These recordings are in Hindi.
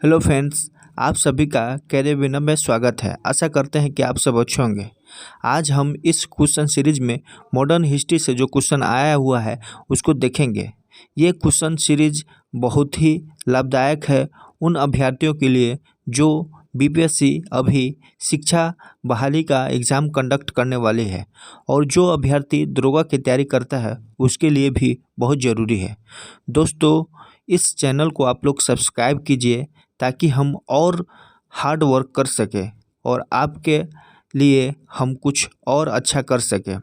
हेलो फ्रेंड्स, आप सभी का कैरियर विनर में स्वागत है। आशा करते हैं कि आप सब अच्छे होंगे। आज हम इस क्वेश्चन सीरीज में मॉडर्न हिस्ट्री से जो क्वेश्चन आया हुआ है उसको देखेंगे। ये क्वेश्चन सीरीज बहुत ही लाभदायक है उन अभ्यर्थियों के लिए जो बीपीएससी अभी शिक्षा बहाली का एग्ज़ाम कंडक्ट करने वाली है, और जो अभ्यर्थी दरोगा की तैयारी करता है उसके लिए भी बहुत ज़रूरी है। दोस्तों, इस चैनल को आप लोग सब्सक्राइब कीजिए ताकि हम और हार्ड वर्क कर सकें और आपके लिए हम कुछ और अच्छा कर सकें।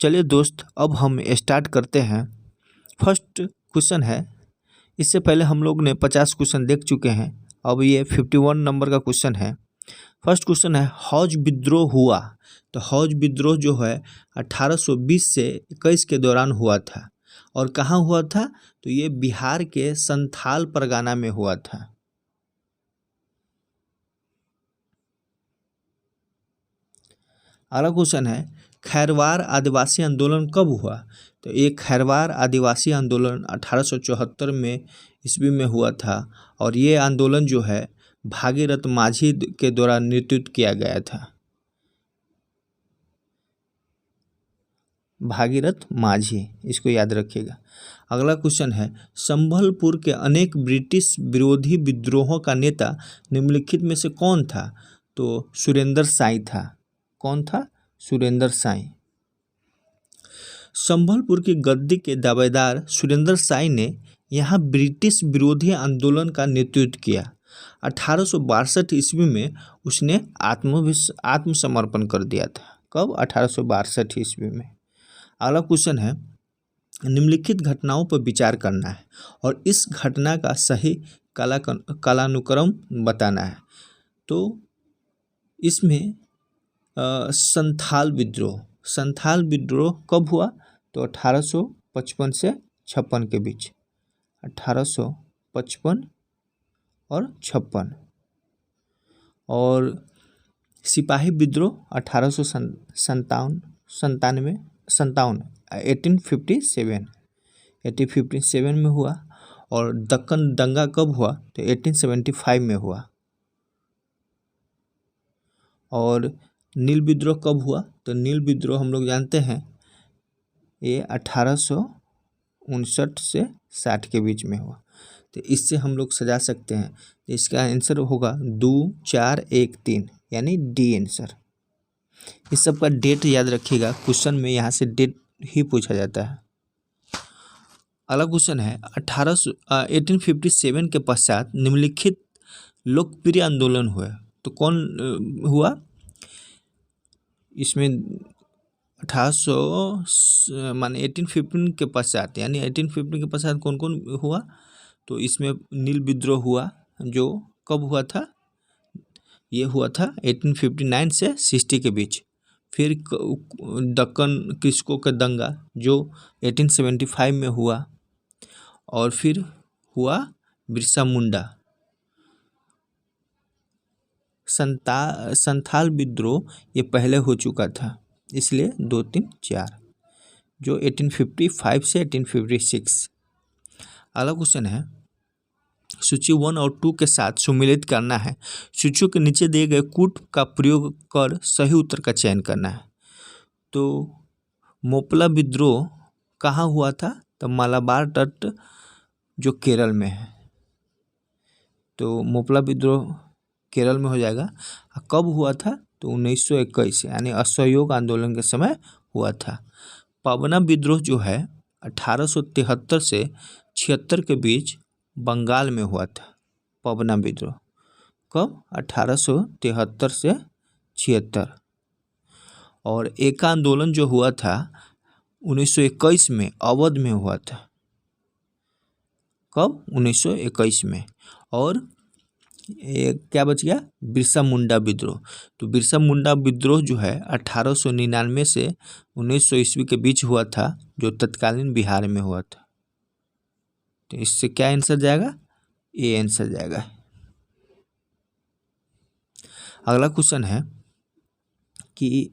चलिए दोस्त, अब हम स्टार्ट करते हैं। फर्स्ट क्वेश्चन है, इससे पहले हम लोग ने 50 क्वेश्चन देख चुके हैं, अब ये 51 नंबर का क्वेश्चन है। फर्स्ट क्वेश्चन है, हौज विद्रोह हुआ। तो हौज विद्रोह जो है 1820 से 21 के दौरान हुआ था, और कहाँ हुआ था? तो ये बिहार के संथाल परगना में हुआ था। अगला क्वेश्चन है, खैरवार आदिवासी आंदोलन कब हुआ? तो ये खैरवार आदिवासी आंदोलन 1874 में ईस्वी में हुआ था, और ये आंदोलन जो है भागीरथ माझी के द्वारा नेतृत्व किया गया था। भागीरथ माझी, इसको याद रखिएगा। अगला क्वेश्चन है, संभलपुर के अनेक ब्रिटिश विरोधी विद्रोहों का नेता निम्नलिखित में से कौन था? तो सुरेंद्र साई था। कौन था? सुरेंद्र साई। संभलपुर की गद्दी के दावेदार सुरेंद्र साई ने यहाँ ब्रिटिश विरोधी आंदोलन का नेतृत्व किया। 1862 ईस्वी में उसने आत्मसमर्पण कर दिया था। कब? 1862 ईस्वी में। अगला क्वेश्चन है, निम्नलिखित घटनाओं पर विचार करना है और इस घटना का सही कालानुक्रम बताना है। तो इसमें संथाल विद्रोह कब हुआ? तो 1855 से 56 के बीच। 1855 और 56। और सिपाही विद्रोह 1857 में हुआ। और दक्कन दंगा कब हुआ? तो 1875 में हुआ। और नील विद्रोह कब हुआ? तो नील विद्रोह हम लोग जानते हैं ये 1859 से 60 के बीच में हुआ। तो इससे हम लोग सजा सकते हैं। इसका आंसर होगा 2, 4, 1, 3, यानी डी आंसर। इस सब का डेट याद रखिएगा, क्वेश्चन में यहाँ से डेट ही पूछा जाता है। अगला क्वेश्चन है, 1857 के पश्चात निम्नलिखित लोकप्रिय आंदोलन हुए। तो कौन हुआ इसमें? 1815 के पश्चात, यानी 1815 के पश्चात कौन कौन हुआ? तो इसमें नील विद्रोह हुआ, जो कब हुआ था? ये हुआ था 1859 से 60 के बीच। फिर दक्कन कृषकों का दंगा जो 1875 में हुआ। और फिर हुआ बिरसा मुंडा। संथाल विद्रोह ये पहले हो चुका था, इसलिए 2, 3, 4, जो 1855 से 1856। अगला क्वेश्चन है, सूची 1 और 2 के साथ सुमेलित करना है। सूचियों के नीचे दिए गए कूट का प्रयोग कर सही उत्तर का चयन करना है। तो मोपला विद्रोह कहाँ हुआ था? तो मालाबार तट जो केरल में है। तो मोपला विद्रोह केरल में हो जाएगा। कब हुआ था? तो 1921, यानी असहयोग आंदोलन के समय हुआ था। पवना विद्रोह जो है 1873 से 76 के बीच बंगाल में हुआ था। पवना विद्रोह कब? 1873 से 76। और एका आंदोलन जो हुआ था 1921 में अवध में हुआ था। कब? 1921 में। और क्या बच गया? बिरसा मुंडा विद्रोह। तो बिरसा मुंडा विद्रोह जो है 1899 से 1900 ईस्वी के बीच हुआ था, जो तत्कालीन बिहार में हुआ था। तो इससे क्या आंसर जाएगा? ए आंसर जाएगा। अगला क्वेश्चन है कि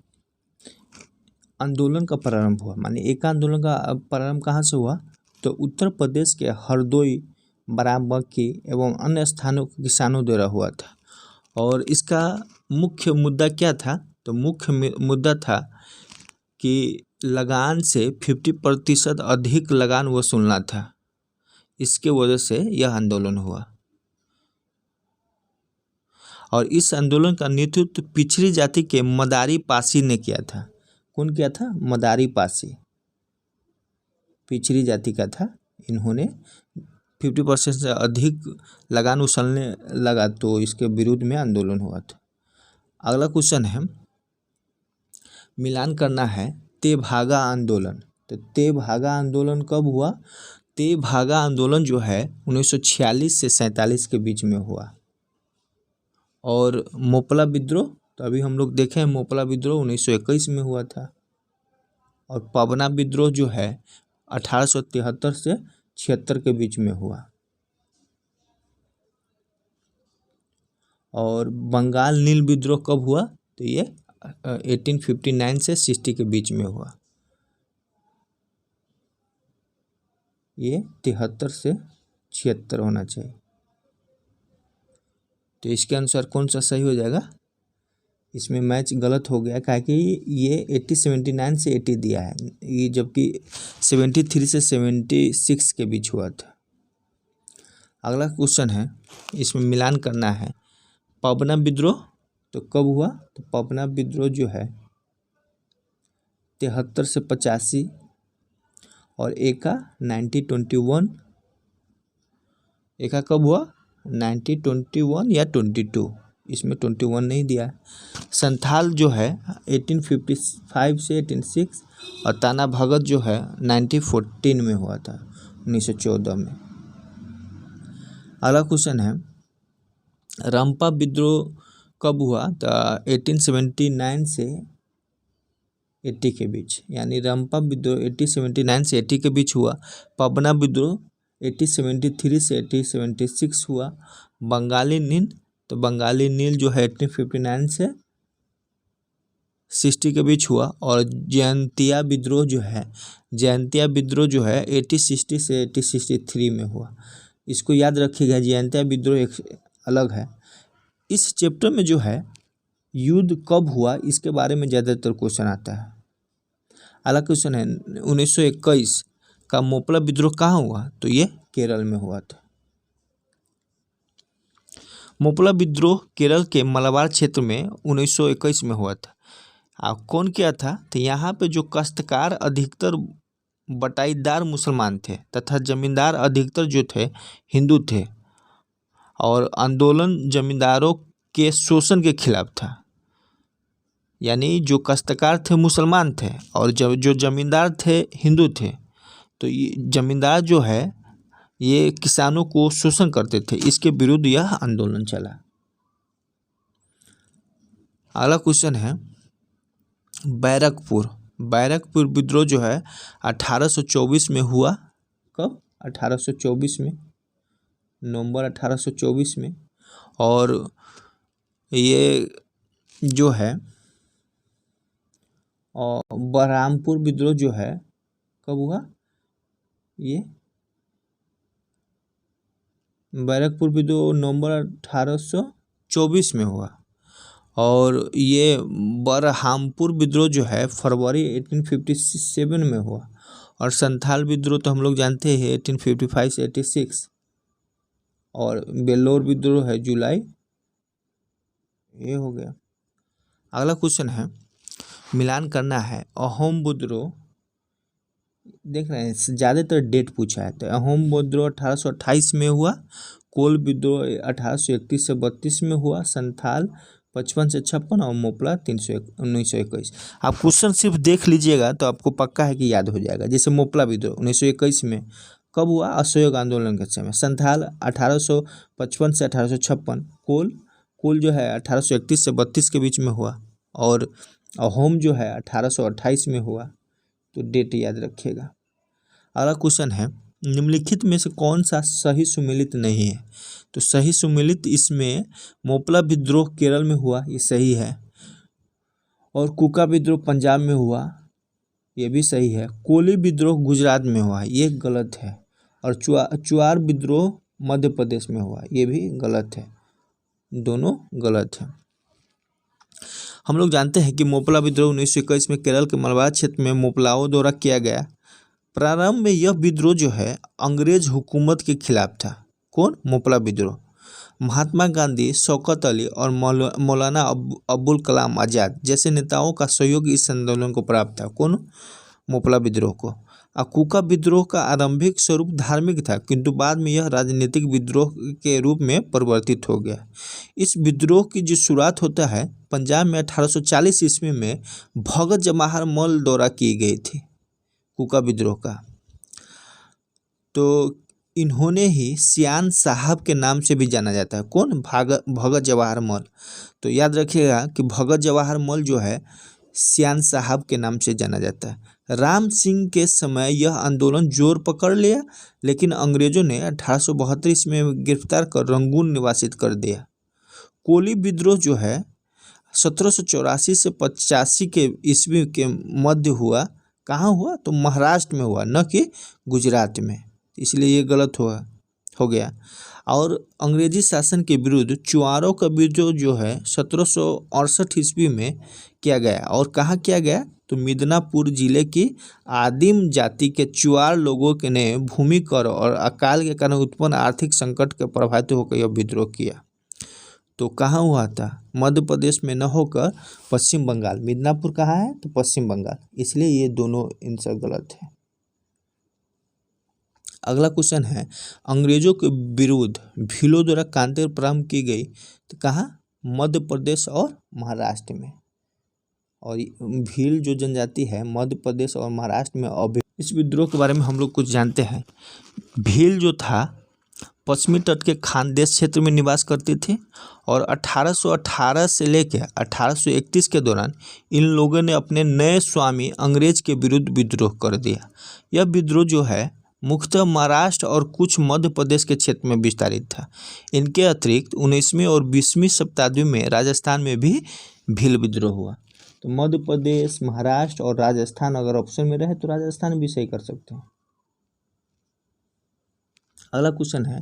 आंदोलन का प्रारंभ हुआ, माने एक आंदोलन का प्रारंभ कहाँ से हुआ? तो उत्तर प्रदेश के हरदोई बाराबंकी एवं अन्य स्थानों के किसानों द्वारा हुआ था। और इसका मुख्य मुद्दा क्या था? तो मुख्य मुद्दा था कि लगान से 50% अधिक लगान वसूलना था। इसके वजह से यह आंदोलन हुआ और इस आंदोलन का नेतृत्व पिछड़ी जाति के मदारी पासी ने किया था। कौन किया था? मदारी पासी पिछड़ी जाति का था। इन्होंने 50% से अधिक लगान वसूलने लगा तो इसके विरुद्ध में आंदोलन हुआ था। अगला क्वेश्चन है, मिलान करना है तेभागा आंदोलन। तो तेभागा आंदोलन कब हुआ? तेभागा आंदोलन जो है 1946 से 47 के बीच में हुआ। और मोपला विद्रोह, तो अभी हम लोग देखें मोपला विद्रोह 1921 में हुआ था। और पवना विद्रोह जो है 1873 से 76 के बीच में हुआ। और बंगाल नील विद्रोह कब हुआ? तो ये 1859 से 60 के बीच में हुआ। ये 73 से 76 होना चाहिए। तो इसके अनुसार कौन सा सही हो जाएगा? इसमें मैच गलत हो गया, क्या कि ये 79 से 80 दिया है, ये जबकि 73 से 76 के बीच हुआ था। अगला क्वेश्चन है, इसमें मिलान करना है पवना विद्रोह। तो कब हुआ? तो पवना विद्रोह जो है 73 से 85 और एका 1921। एका कब हुआ? 1921 या 22, इसमें 21 नहीं दिया है। संथाल जो है 1855 से 86 और ताना भगत जो है 1914 में हुआ था, 1914 में। अगला क्वेश्चन है, रंपा विद्रोह कब हुआ? तो 1879 से 80 के बीच, यानी रंपा विद्रोह 1879 से 80 के बीच हुआ। पवना विद्रोह 1873 से 1876 हुआ। बंगाली नील, तो बंगाली नील जो है 1859 से 60 के बीच हुआ। और जयंतिया विद्रोह जो है 1860 से 1863 में हुआ। इसको याद रखिएगा, जयंतिया विद्रोह एक अलग है। इस चैप्टर में जो है युद्ध कब हुआ इसके बारे में ज़्यादातर क्वेश्चन आता है। अगला क्वेश्चन है, 1921 का मोपला विद्रोह कहाँ हुआ? तो ये केरल में हुआ था। मोपला विद्रोह केरल के मलाबार क्षेत्र में 1921 में हुआ था। कौन किया था? तो यहाँ पे जो काश्तकार अधिकतर बटाईदार मुसलमान थे तथा जमींदार अधिकतर जो थे हिंदू थे। और आंदोलन जमींदारों के शोषण के खिलाफ था, यानी जो काश्तकार थे मुसलमान थे और जो जमींदार थे हिंदू थे। तो ये जमींदार जो है ये किसानों को शोषण करते थे, इसके विरुद्ध यह आंदोलन चला। अगला क्वेश्चन है, बैरकपुर विद्रोह जो है 1824 में हुआ। कब? 1824 में, नवंबर 1824 में। और ये जो है और बरहामपुर विद्रोह जो है कब हुआ? ये बैरकपुर विद्रोह नवंबर 1824 में हुआ। और ये बरहामपुर विद्रोह जो है फरवरी 1857 में हुआ। और संथाल विद्रोह तो हम लोग जानते हैं 1855 से 86। और बेल्लोर विद्रोह है जुलाई। ये हो गया। अगला क्वेश्चन है, मिलान करना है अहोम विद्रोह। देख रहे हैं ज़्यादातर डेट पूछा है। तो अहोम विद्रोह 1828 में हुआ। कोल विद्रोह 1831 से 32 में हुआ। संथाल 55 से 56 और मोपला 1921। आप क्वेश्चन सिर्फ देख लीजिएगा तो आपको पक्का है कि याद हो जाएगा। जैसे मोपला विद्रोह 1921 में कब हुआ? असहयोग आंदोलन के समय। संथाल 1855 से 1856। कोल जो है 1831 से 32 के बीच में हुआ। और अहोम जो है 1828 में हुआ। तो डेट याद रखिएगा। अगला क्वेश्चन है, निम्नलिखित में से कौन सा सही सुमेलित नहीं है? तो सही सुमेलित इसमें मोपला विद्रोह केरल में हुआ, ये सही है। और कुका विद्रोह पंजाब में हुआ, ये भी सही है। कोली विद्रोह गुजरात में हुआ, ये गलत है। और चुआर विद्रोह मध्य प्रदेश में हुआ, ये भी गलत है, दोनों गलत है। हम लोग जानते हैं कि मोपला विद्रोह 1921 में केरल के मलबार क्षेत्र में मोपलाओं द्वारा किया गया। प्रारंभ में यह विद्रोह जो है अंग्रेज हुकूमत के खिलाफ था। कौन? मोपला विद्रोह। महात्मा गांधी, शौकत अली और मौलाना अबुल कलाम आज़ाद जैसे नेताओं का सहयोग इस आंदोलन को प्राप्त था। कौन? मोपला विद्रोह को। कुका विद्रोह का आरंभिक स्वरूप धार्मिक था, किंतु बाद में यह राजनीतिक विद्रोह के रूप में परिवर्तित हो गया। इस विद्रोह की जो शुरुआत होता है पंजाब में 1840 ईस्वी में भगत जवाहर मल द्वारा की गई थी, कुका विद्रोह का। तो इन्होंने ही सियान साहब के नाम से भी जाना जाता है। कौन? भगत जवाहर मल। तो याद रखिएगा कि भगत जवाहर मल जो है सियान साहब के नाम से जाना जाता है। राम सिंह के समय यह आंदोलन जोर पकड़ लिया, लेकिन अंग्रेजों ने 1872 में गिरफ्तार कर रंगून निवासित कर दिया। कोली विद्रोह जो है 1784 से 85 के ईस्वी के मध्य हुआ। कहाँ हुआ? तो महाराष्ट्र में हुआ, न कि गुजरात में, इसलिए ये गलत हो गया। और अंग्रेजी शासन के विरुद्ध चुआरों का विद्रोह जो है 1768 ईस्वी में किया गया। और कहाँ किया गया? तो मिदनापुर जिले की आदिम जाति के चुआर लोगों के ने भूमि कर और अकाल के कारण उत्पन्न आर्थिक संकट के प्रभावित होकर यह विद्रोह किया। तो कहाँ हुआ था? मध्य प्रदेश में न होकर पश्चिम बंगाल। मिदनापुर कहाँ है? तो पश्चिम बंगाल, इसलिए ये दोनों आंसर गलत है। अगला क्वेश्चन है, अंग्रेजों के विरुद्ध भीलों द्वारा क्रांति प्रारंभ की गई, तो कहाँ? मध्य प्रदेश और महाराष्ट्र में। और भील जो जनजाति है मध्य प्रदेश और महाराष्ट्र में। अभी इस विद्रोह के बारे में हम लोग कुछ जानते हैं। भील जो था पश्चिमी तट के खानदेश क्षेत्र में निवास करती थी और 1818 से लेकर 1831 के दौरान इन लोगों ने अपने नए स्वामी अंग्रेज के विरुद्ध विद्रोह कर दिया। यह विद्रोह जो है मुख्यतः महाराष्ट्र और कुछ मध्य प्रदेश के क्षेत्र में विस्तारित था। इनके अतिरिक्त 19वीं और 20वीं शताब्दी में राजस्थान में भी भील विद्रोह हुआ। तो मध्य प्रदेश, महाराष्ट्र और राजस्थान अगर ऑप्शन में रहे तो राजस्थान भी सही कर सकते हैं। अगला क्वेश्चन है,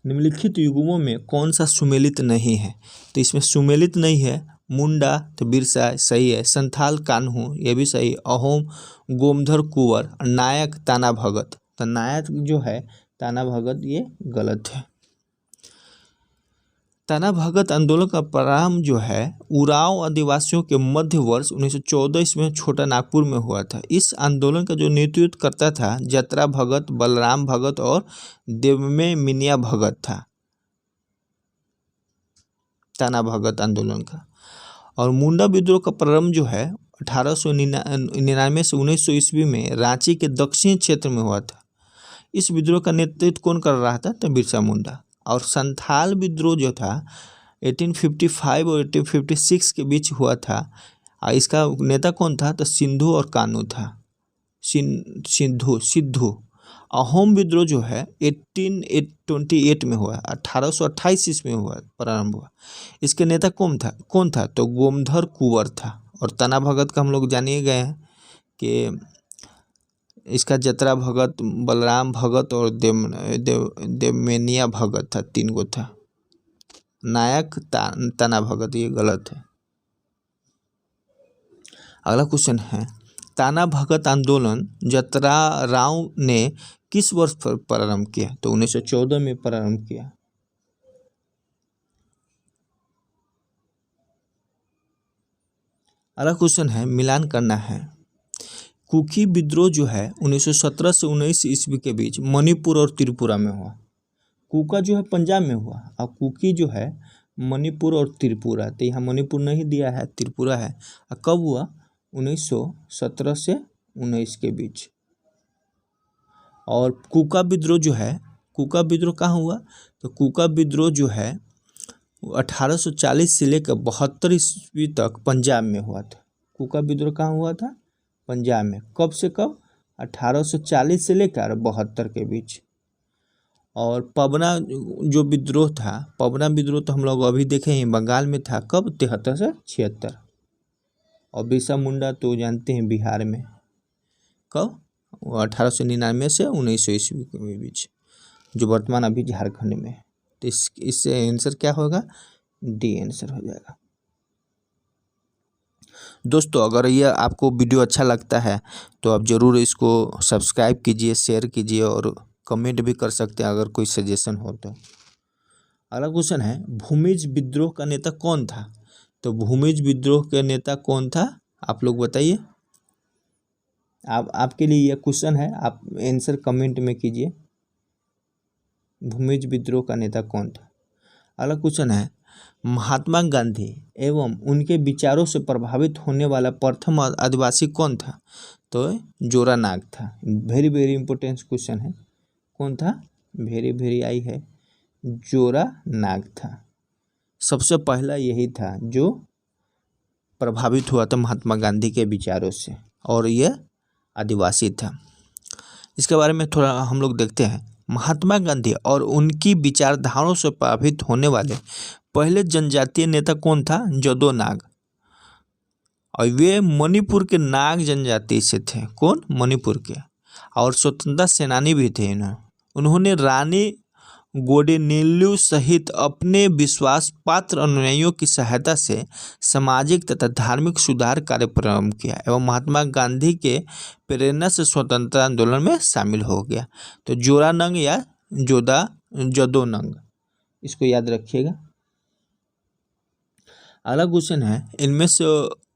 निम्नलिखित युग्मों में कौन सा सुमेलित नहीं है? तो इसमें सुमेलित नहीं है मुंडा, तो बिरसा सही है। संथाल कान्हू, ये भी सही। अहोम गोमधर कुंवर, नायक ताना भगत, तो नायक जो है ताना भगत ये गलत है। ताना भगत आंदोलन का प्रारंभ जो है उरांव आदिवासियों के मध्य वर्ष 1914 में छोटा नागपुर में हुआ था। इस आंदोलन का जो नेतृत्व करता था जतरा भगत, बलराम भगत और देवमे मिनिया भगत था, ताना भगत आंदोलन का। और मुंडा विद्रोह का प्रारंभ जो है 1899 से 1900 ईस्वी में रांची के दक्षिण क्षेत्र में हुआ था। इस विद्रोह का नेतृत्व कौन कर रहा था? तो बिरसा मुंडा। और संथाल विद्रोह जो था 1855 और 1856 के बीच हुआ था। इसका नेता कौन था? तो सिंधु और कान्हू था, सिद्धू। अहोम विद्रोह जो है 1828 में हुआ, 1828 ईस्वी में हुआ, प्रारंभ हुआ। इसके नेता कौन था? तो गोमधर कुंवर था। और ताना भगत का हम लोग जानिए गए हैं कि इसका जतरा भगत, बलराम भगत और देवमेनिया भगत था, 3 गो था। नायक ताना भगत, ये गलत है। अगला क्वेश्चन है, ताना भगत आंदोलन जतरा राव ने किस वर्ष प्रारंभ किया? तो 1914 में प्रारंभ किया। अगला क्वेश्चन है, मिलान करना है। कुकी विद्रोह जो है 1917 से 19 ईस्वी के बीच मणिपुर और त्रिपुरा में हुआ। कुका जो है पंजाब में हुआ और कुकी जो है मणिपुर और त्रिपुरा। तो यहाँ मणिपुर नहीं दिया है, त्रिपुरा है। और कब हुआ? 1917 से 19 के बीच। और कुका विद्रोह जो है, कुका विद्रोह कहाँ हुआ? तो कुका विद्रोह जो है 1840 से लेकर 72 ईस्वी तक पंजाब में हुआ था। कुका विद्रोह कहाँ हुआ था? पंजाब में। कब से कब? 1840 से लेकर 72 के बीच। और पबना जो विद्रोह था, पबना विद्रोह तो हम लोग अभी देखे हैं बंगाल में था। कब? 73 से 76। और बिरसा मुंडा तो जानते हैं बिहार में। कब? 1899 से 1900 ईस्वी के बीच। जो वर्तमान अभी झारखंड में है। तो इससे आंसर क्या होगा, डी आंसर हो जाएगा। दोस्तों अगर यह आपको वीडियो अच्छा लगता है तो आप ज़रूर इसको सब्सक्राइब कीजिए, शेयर कीजिए और कमेंट भी कर सकते हैं अगर कोई सजेशन हो तो। अगला क्वेश्चन है, भूमिज विद्रोह का नेता कौन था? तो भूमिज विद्रोह के नेता कौन था, आप लोग बताइए। आपके लिए यह क्वेश्चन है, आप आंसर कमेंट में कीजिए। भूमिज विद्रोह का नेता कौन था? अगला क्वेश्चन है, महात्मा गांधी एवं उनके विचारों से प्रभावित होने वाला प्रथम आदिवासी कौन था? तो जोरा नाग था। वेरी वेरी इंपॉर्टेंट क्वेश्चन है। कौन था? वेरी वेरी आई है, जोरा नाग था। सबसे पहला यही था जो प्रभावित हुआ था महात्मा गांधी के विचारों से, और यह आदिवासी था। इसके बारे में थोड़ा हम लोग देखते हैं। महात्मा गांधी और उनकी विचारधाराओं से प्रभावित होने वाले पहले जनजातीय नेता कौन था? जदो नाग। और वे मणिपुर के नाग जनजाति से थे। कौन? मणिपुर के। और स्वतंत्रता सेनानी भी थे। उन्होंने रानी गोडेनिल्लू सहित अपने विश्वास पात्र अनुयायियों की सहायता से सामाजिक तथा धार्मिक सुधार कार्य प्रारंभ किया एवं महात्मा गांधी के प्रेरणा से स्वतंत्रता आंदोलन में शामिल हो गया। तो जोरानंग या जदोनंग, इसको याद रखिएगा। अगला क्वेश्चन है, इनमें से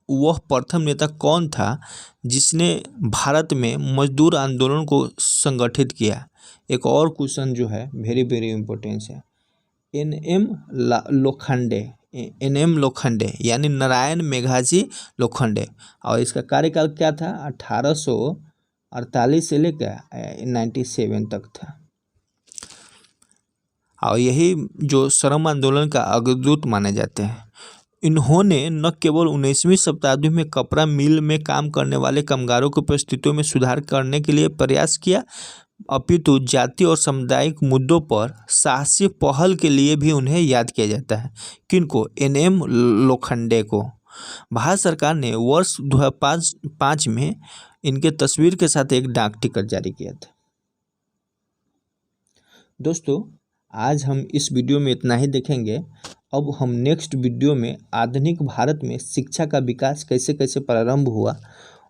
वह प्रथम नेता कौन था जिसने भारत में मजदूर आंदोलन को संगठित किया? एक और क्वेश्चन जो है वेरी वेरी इंपॉर्टेंस है। एन एम लोखंडे यानी नारायण मेघाजी लोखंडे। और इसका कार्यकाल क्या था? 1848 से लेकर 97 तक था। और यही जो श्रम आंदोलन का अग्रदूत माने जाते हैं। इन्होंने न केवल 19वीं शताब्दी में कपड़ा मिल में काम करने वाले कामगारों की परिस्थितियों में सुधार करने के लिए प्रयास किया, अपितु जाति और सामुदायिक मुद्दों पर साहसी पहल के लिए भी उन्हें याद किया जाता है। किनको? एन.एम. लोखंडे को। भारत सरकार ने वर्ष 2005 में इनके तस्वीर के साथ एक डाक टिकट जारी किया था। दोस्तों आज हम इस वीडियो में इतना ही देखेंगे। अब हम नेक्स्ट वीडियो में आधुनिक भारत में शिक्षा का विकास कैसे कैसे प्रारंभ हुआ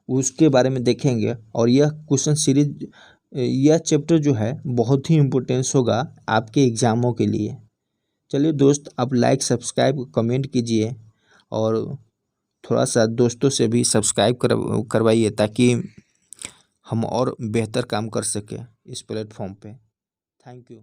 उसके बारे में देखेंगे। और यह क्वेश्चन सीरीज, यह चैप्टर जो है बहुत ही इम्पोर्टेंस होगा आपके एग्ज़ामों के लिए। चलिए दोस्त, आप लाइक सब्सक्राइब कमेंट कीजिए और थोड़ा सा दोस्तों से भी सब्सक्राइब करवाइए ताकि हम और बेहतर काम कर सकें इस प्लेटफॉर्म पे। Thank you.